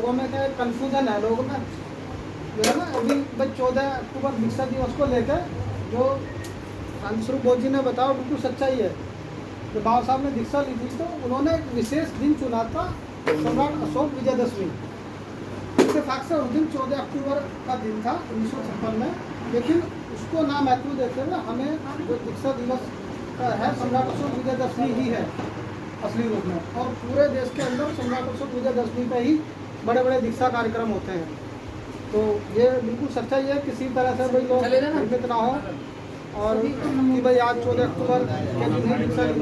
लोगों में क्या कन्फ्यूजन है, लोगों में जो है ना अभी बस 14 अक्टूबर दीक्षा दिवस को लेकर जो शांति स्वरूप बोध जी ने बताया बिल्कुल सच्चाई है। जब बाबा साहब ने दीक्षा ली थी तो उन्होंने एक विशेष दिन चुना था, सम्राट अशोक विजयदशमी। इत्तेफाक से उस दिन 14 अक्टूबर का दिन था 1956 में, लेकिन उसको ना महत्व देते हुए हमें जो दीक्षा दिवस है सम्राट अशोक विजयदशमी ही है असली रूप में, और पूरे देश के अंदर सम्राट अशोक विजयदशमी पे ही बड़े बड़े दीक्षा कार्यक्रम होते हैं। तो ये बिल्कुल सच्चाई है, किसी तरह से भाई लोग भ्रमित ना हो और कि भाई आज 14 अक्टूबर के दिन ही दीक्षा ली।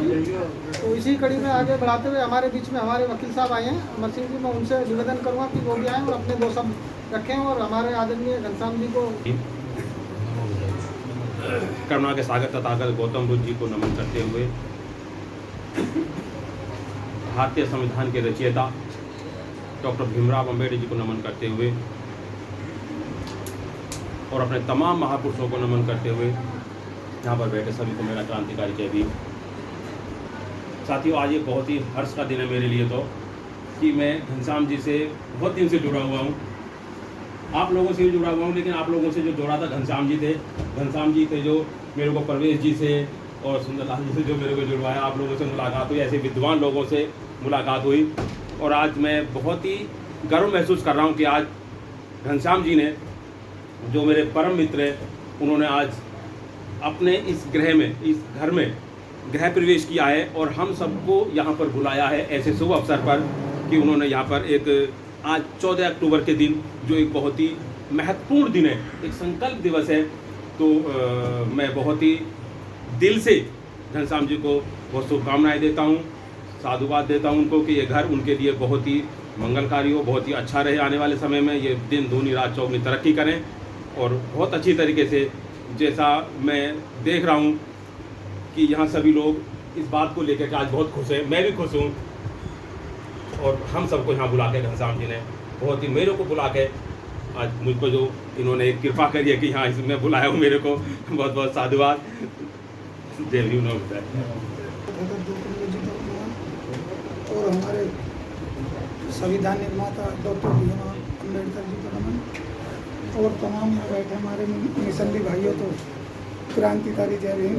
तो इसी कड़ी में आगे बढ़ाते हुए हमारे बीच में हमारे वकील साहब आए हैं, अमर सिंह जी, मैं उनसे निवेदन करूँगा कि वो भी आएँ और अपने दो शब्द रखें और हमारे आदरणीय घनश्याम जी को करुणा के सागर तथागत गौतम बुद्ध जी को नमन करते हुए, भारतीय संविधान के रचयिता डॉक्टर भीमराव अम्बेडकर जी को नमन करते हुए और अपने तमाम महापुरुषों को नमन करते हुए यहाँ पर बैठे सभी को मेरा क्रांतिकारी जय भीम। साथियों, आज ये बहुत ही हर्ष का दिन है मेरे लिए तो कि मैं घनश्याम जी से बहुत दिन से जुड़ा हुआ हूँ, आप लोगों से भी जुड़ा हुआ हूँ, लेकिन आप लोगों से जो जोड़ा था घनश्याम जी थे। घनश्याम जी थे जो मेरे को परवेश जी से और सुंदरलाल जी से जो मेरे को जुड़वाया, आप लोगों से मुलाकात हुई, ऐसे विद्वान लोगों से मुलाकात हुई और आज मैं बहुत ही गर्व महसूस कर रहा हूँ कि आज घनश्याम जी ने जो मेरे परम मित्र हैं, उन्होंने आज अपने इस ग्रह में, इस घर में गृह प्रवेश किया है और हम सबको यहाँ पर बुलाया है ऐसे शुभ अवसर पर कि उन्होंने यहाँ पर एक आज 14 अक्टूबर के दिन जो एक बहुत ही महत्वपूर्ण दिन है, एक संकल्प दिवस है, तो मैं बहुत ही दिल से घनश्याम जी को बहुत शुभकामनाएं देता हूँ, साधुवाद देता हूँ उनको कि ये घर उनके लिए बहुत ही मंगलकारी हो, बहुत ही अच्छा रहे, आने वाले समय में ये दिन दूनी रात चौगुनी तरक्की करें और बहुत अच्छी तरीके से, जैसा मैं देख रहा हूँ कि यहाँ सभी लोग इस बात को लेकर के आज बहुत खुश हैं, मैं भी खुश हूँ और हम सबको यहाँ बुला के घनश्याम जी ने बहुत ही मेरे को बुला के आज मुझको जो इन्होंने एक कृपा करी है कि यहाँ इसमें बुलाया हूँ, मेरे को बहुत बहुत साधुवाद। जय भीम। और हमारे संविधान निर्माता डॉक्टर भीमराव अम्बेडकर जी को नमन और तमाम यहाँ बैठे हमारे मिशनरी भाइयों को क्रांतिकारी जय भीम।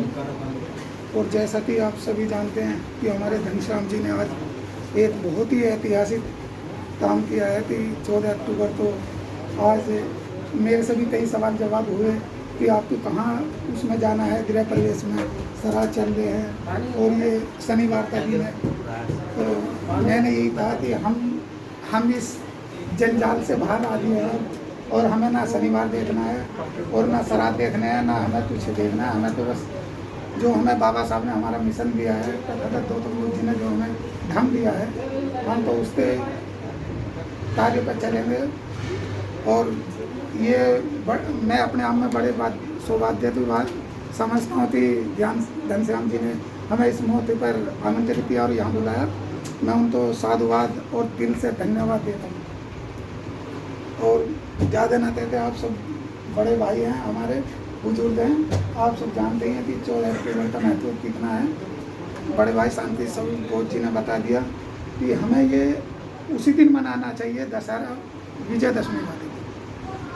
और जैसा कि आप सभी जानते हैं कि हमारे घनश्याम जी ने आज एक बहुत ही ऐतिहासिक काम किया है कि 14 अक्टूबर तो आज मेरे से भी कई सवाल जवाब हुए कि आपको कहाँ उसमें जाना है, गृह प्रवेश में सराह चल रहे हैं और ये शनिवार का दिन है। तो मैंने यही कहा कि हम इस जंजाल से बाहर आ गए हैं और हमें ना शनिवार देखना है और ना श्राद्ध देखना है, ना हमें कुछ देखना है। हमें तो बस जो हमें बाबा साहब ने हमारा मिशन दिया है, तथागत गौतम बुद्ध जी ने जो हमें ढंग दिया है, हम तो उसके कार्य पर चलेंगे। और ये मैं अपने आप में बड़े बात सौभाग्य की बात समझता हूँ कि घनश्याम जी ने हमें इस मौके पर आमंत्रित किया और यहाँ बुलाया। मैं उनको साधुवाद और दिल से धन्यवाद देता हूँ। और ज़्यादा ना कहते, आप सब बड़े भाई हैं, हमारे बुजुर्ग हैं, आप सब जानते हैं कि 14 अक्टूबर का महत्व कितना है। बड़े भाई शांति स्वरूप बोध जी ने बता दिया कि हमें ये उसी दिन मनाना चाहिए, दशहरा विजयदशमी वाले दिन,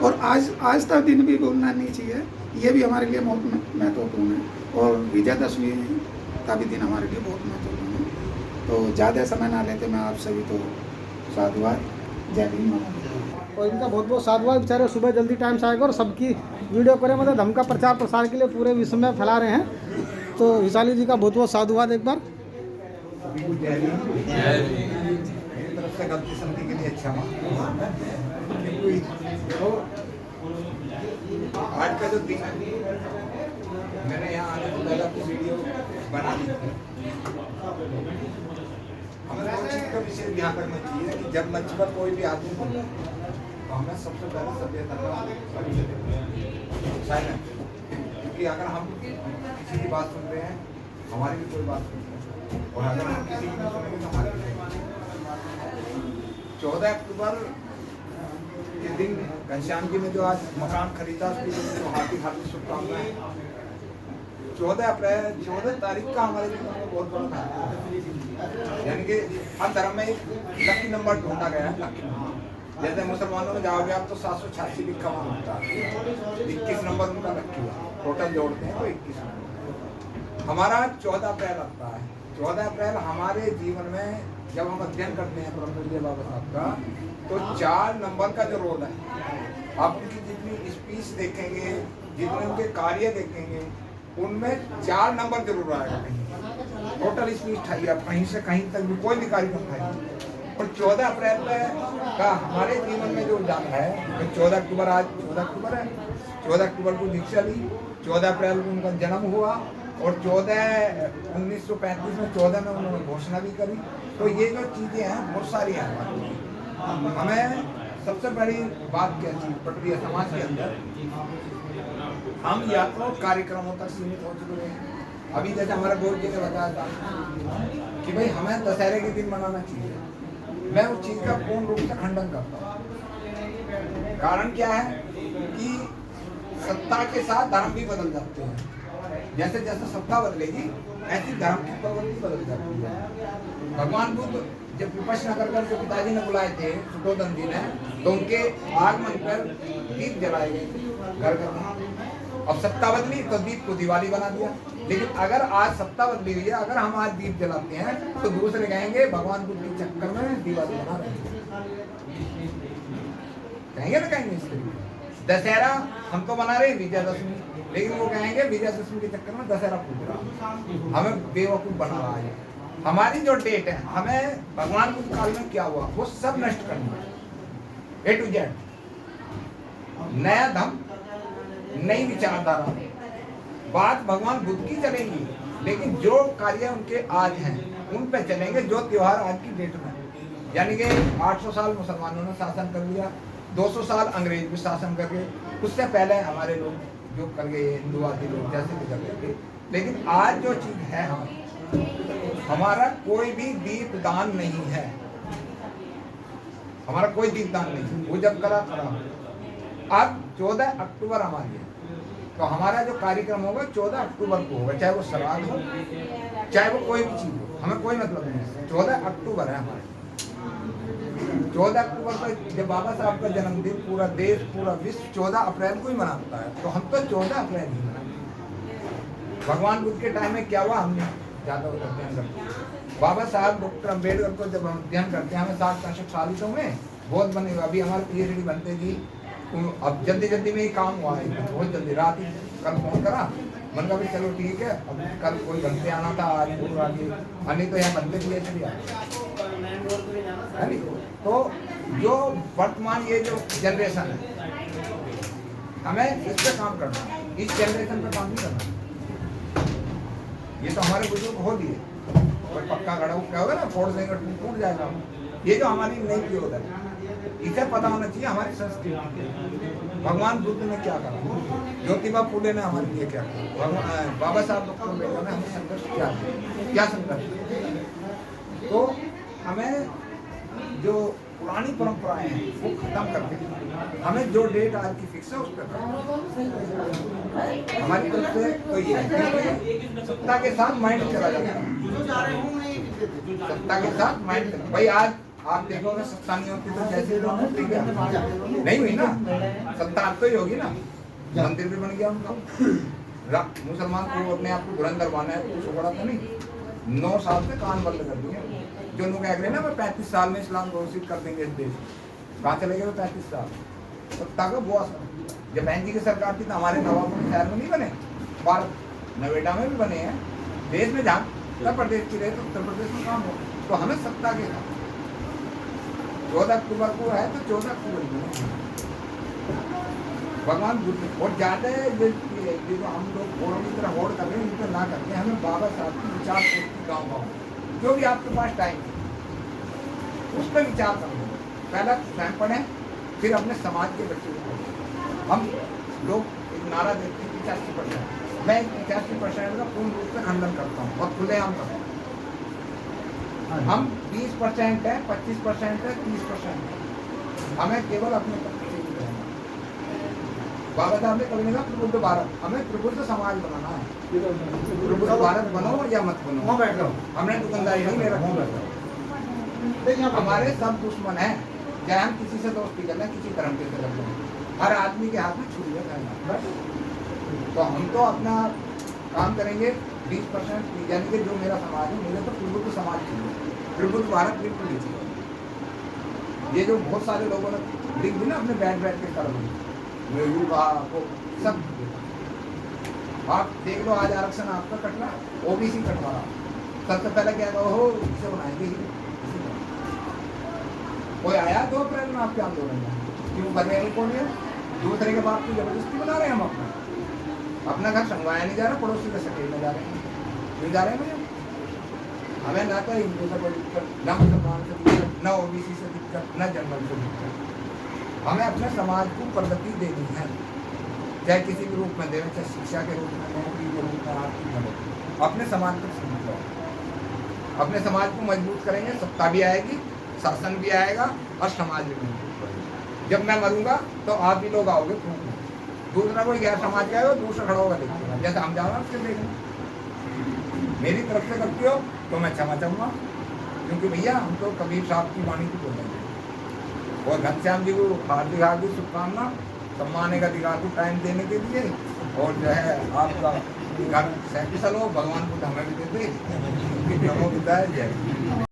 और आज तक दिन भी भूलना नहीं चाहिए, ये भी हमारे लिए बहुत महत्वपूर्ण है। और विजयदशमी का भी दिन हमारे लिए बहुत महत्वपूर्ण है। तो ज़्यादा समय ना लेते मैं आप सभी को साधुवाद, जय भीम। और इनका बहुत बहुत साधुवाद, बेचारे सुबह जल्दी टाइम से आएगा और सबकी वीडियो करें, मतलब धर्म का प्रचार प्रसार के लिए पूरे विश्व में फैला रहे हैं। तो विशाली जी का बहुत बहुत साधुवाद एक बार। गलती के लिए अच्छा आज का जो दिन मैंने यहाँ आने से पहले कुछ वीडियो बना ली थी। हमें दो चीज का विशेष ध्यान रखना चाहिए कि जब मंच पर कोई भी आदमी हो तो हमें सबसे पहले सभ्यता का साइलेंट, क्योंकि अगर हम किसी की बात सुन रहे हैं, हमारी भी कोई बात सुन रहे हैं, और अगर हम किसी की नहीं सुनेंगे तो हमारी भी 14 अक्टूबर के दिन घनश्याम जी ने जो आज मकान खरीदा, उसके लिए तो हार्दिक शुभकामनाएं। 14 तारीख का हमारे जीवन में बहुत बड़ा था, यानी कि हर धर्म में एक लकी नंबर ढूंढा गया है, लकी नंबर। जैसे मुसलमानों में जाओगे आप तो 786 लिखा वहाँ होता है, 21 नंबर उनका रखी हुआ, टोटल जोड़ते हैं तो 21 नंबर। हमारा 14 अप्रैल आता है। 14 अप्रैल हमारे जीवन में जब हम अध्ययन करते हैं ब्रह्मदेव बाबा साहब का, तो 4 नंबर का जो रोल है, आप उनकी जितनी स्पीच देखेंगे, जितने उनके कार्य देखेंगे, उनमें 4 नंबर जरूर आएगा। कहीं टोटल स्पीच उठाइए आप, कहीं से कहीं तक भी कोई भी कार्यक्रम उठाइए। और 14 अप्रैल का हमारे जीवन में जो जान है, 14 अक्टूबर, आज 14 अक्टूबर है, 14 अक्टूबर को दीक्षा ली, 14 अप्रैल को उनका जन्म हुआ, और 1935 में 14 में उन्होंने घोषणा भी करी। तो ये जो चीज़ें हैं बहुत सारी हैं हमारी। हमें सबसे बड़ी बात क्या चीज पड़ रही है समाज के अंदर, हम या तो कार्यक्रमों तक सीमित हो चुके हैं। अभी जैसे हमारा गोल जी ने बताया था कि भाई हमें दशहरे के दिन मनाना चाहिए, मैं उस चीज का पूर्ण रूप से खंडन करता हूँ। कारण क्या है कि सत्ता के साथ धर्म भी बदल जाते हैं। जैसे जैसे सत्ता बदलेगी ऐसी धर्म की प्रवृत्ति बदल जाती है। भगवान बुद्ध जब विपश्यना कर जो पिताजी ने बुलाए थे सुतोदन जी ने, तो उनके आगमन पर दीप जलाए गए घर घर में। अब सत्ता बदली तो दीप को दिवाली बना दिया। लेकिन अगर आज सत्ता बदली हुई है, अगर हम आज दीप जलाते हैं तो दूसरे कहेंगे भगवान बुद्ध के चक्कर में दिवाली बना रहे हैं, कहेंगे ना, कहेंगे इस तरीके। दशहरा हम तो मना रहे हैं विजयदशमी, लेकिन वो कहेंगे विजयदशमी के चक्कर में दशहरा पूज रहा, हमें बेवकूफ बना रहा है। हमारी जो डेट है, हमें भगवान बुद्ध काल में क्या हुआ वो सब नष्ट करना है, A to Z। नया धर्म, नई विचारधारा, बात भगवान बुद्ध की चलेगी, लेकिन जो कार्य उनके आज हैं उन पे चलेंगे, जो त्योहार आज की डेट में। यानी कि 800 साल मुसलमानों ने शासन कर लिया, 200 साल अंग्रेज भी शासन कर गए, उससे पहले हमारे लोग जो कर गए, हिंदुवादी लोग जैसे भी कर गए थे। लेकिन आज जो चीज है, हमारा कोई भी दीपदान नहीं है, हमारा कोई दीपदान नहीं। वो जब करा अब 14 अक्टूबर हमारी है, तो हमारा जो कार्यक्रम होगा 14 अक्टूबर को होगा, चाहे वो श्राद्ध हो, चाहे वो कोई भी चीज हो, हमें कोई मतलब नहीं। 14 अक्टूबर है हमारे। 14 अक्टूबर को जब बाबा साहब का जन्मदिन पूरा देश, पूरा विश्व 14 अप्रैल को ही मनाता है, तो हम तो 14 अप्रैल ही मनाएंगे। भगवान बुद्ध के टाइम में क्या हुआ, हमने ज्यादा अध्ययन करते। बाबा साहब डॉक्टर अम्बेडकर को जब हम अध्ययन करते हैं, हमें 60-65 साल तो में बहुत बने। अभी हमारे PhD बनते जी, अब जल्दी जल्दी में ही काम हुआ है, बहुत जल्दी। रात ही कल फोन करा, मन का भी चलो ठीक है, अब कल कोई बनते आना था, आज पूरा नहीं तो यहाँ बनते PhD है। तो जो वर्तमान ये जो जनरेशन है, हमें इस पे काम करना है, इस जनरेशन पे काम नहीं करना। ये तो हमारे बुजुर्ग हो दिए, कोई पक्का गड़ा क्या होगा ना, फोड़ देंगे टूट जाएगा। ये जो हमारी नई पीढ़ी है, इसे पता होना चाहिए हमारी संस्कृति, भगवान बुद्ध ने क्या करा, ज्योतिबा फूले ने हमारे लिए क्या किया, बाबा साहब डॉक्टर अम्बेडकर ने हमें संघर्ष क्या संघर्ष। तो हमें जो पुरानी परंपराएं हैं वो खत्म करके हमें जो डेट आज की फिक्स है उस पर हमारी तरफ से तो ये है, सत्ता के साथ माइंड चला जाता है, सत्ता के साथ माइंड। भाई आज आप देखोगे सत्ता नहीं होती तो जैसे लोग नहीं हुई ना, सत्ता अब तो ही होगी ना। मंदिर भी बन गया उनका, मुसलमान को अपने आप को धुरंधर माना है, कुछ बड़ा तो नहीं। 9 साल से कान बंद कर दिए, जो लोग कह रहे हैं ना 35 साल में इस्लाम घोषित कर देंगे इस देश, कहाँ चले गए 35 साल। सत्ता का बहुत असर। जब बहन जी की सरकार थी तो हमारे नवाब शहर में नहीं बने, भारत नोएडा में भी बने हैं, देश में जहाँ उत्तर प्रदेश की रहे तो उत्तर प्रदेश में काम हो। तो हमें सत्ता के साथ 14 अक्टूबर को है तो 14 अक्टूबर को भगवान बुद्ध। और ज़्यादा जो हम लोग होड़ की तरह होड़ कर रहे हैं, इनको ना करके हमें बाबा साहब की विचार पोस्टी गाँव गाँव जो भी आपके पास टाइम है उस पर विचार करना। पहला स्वयं पढ़ें, फिर अपने समाज के बच्चों को पढ़ें। हम लोग एक नारा देते हैं 85%, मैं 85% का पूर्ण रूप से खंडन करता हूँ और खुलेआम करता हूँ। हम 20% है, 25% है, 30% है, हमें केवल अपने पक्ष से ही रहना। बाबा साहब ने कभी नहीं कहा प्रबुद्ध भारत, हमें प्रबुद्ध समाज बनाना है। प्रबुद्ध भारत बनो या मत बनो, हमने दुकानदारी नहीं ले रखी। हमारे सब दुश्मन हैं, चाहे हम किसी से दोस्ती कर लें, किसी धर्म के कर लें, हर आदमी के हाथ में छुरी है बस। तो हम तो अपना काम करेंगे 20%, यानी कि जो मेरा समाज है, मेरे तो प्रबुद्ध समाज चाहिए, प्रबुद्ध भारत बिल्कुल नहीं चाहिए। ये जो बहुत सारे लोगों ने लिख दी ना अपने बैठ के कर वो सब, आप देख लो आज आरक्षण आपका कट रहा, ओबीसी कटवा रहा, सबसे पहले क्या कहो इसे बनाएंगे, कोई आया 2 अप्रैल में आपके आंदोलन में, क्यों कर रहे हैं कौन है? दूसरे के बाप को जबरदस्ती बना रहे हैं हम अपना घर संगवाया नहीं जा रहा, पड़ोसी के सटेल में जा रहे हैं, नहीं जा रहे हैं भैया। हमें ना तो हिंदू से कोई दिक्कत, न मुसलमान से दिक्कत, न ओबीसी से दिक्कत, न जनरल से दिक्कत। हमें अपने समाज को प्रगति देनी है, चाहे किसी भी रूप में देवे, चाहे शिक्षा के रूप में, नौकरी के रूप में, आर्थिक मदद, अपने समाज को समझो। अपने समाज को मजबूत करेंगे, सत्ता भी आएगी, शासन भी आएगा और समाज भी मजबूत होगा। जब मैं मरूंगा तो आप भी लोग आओगे, दूसरा कोई गैर समाज का है दूसरा खड़ा होगा देखिएगा, जैसे हम जाओ उसके देखेंगे। मेरी तरफ से गलती हो तो मैं क्षमा चाहूँगा, क्योंकि भैया हम तो कबीर साहब की वाणी को बोलेंगे। और घनश्याम जी को हार्दिक हार्दिक शुभकामना, सम्मान का अधिकार को टाइम देने के लिए, और जो है आपका घर 37 हो, भगवान को हमें भी देते, नमो बुद्धाय, जय।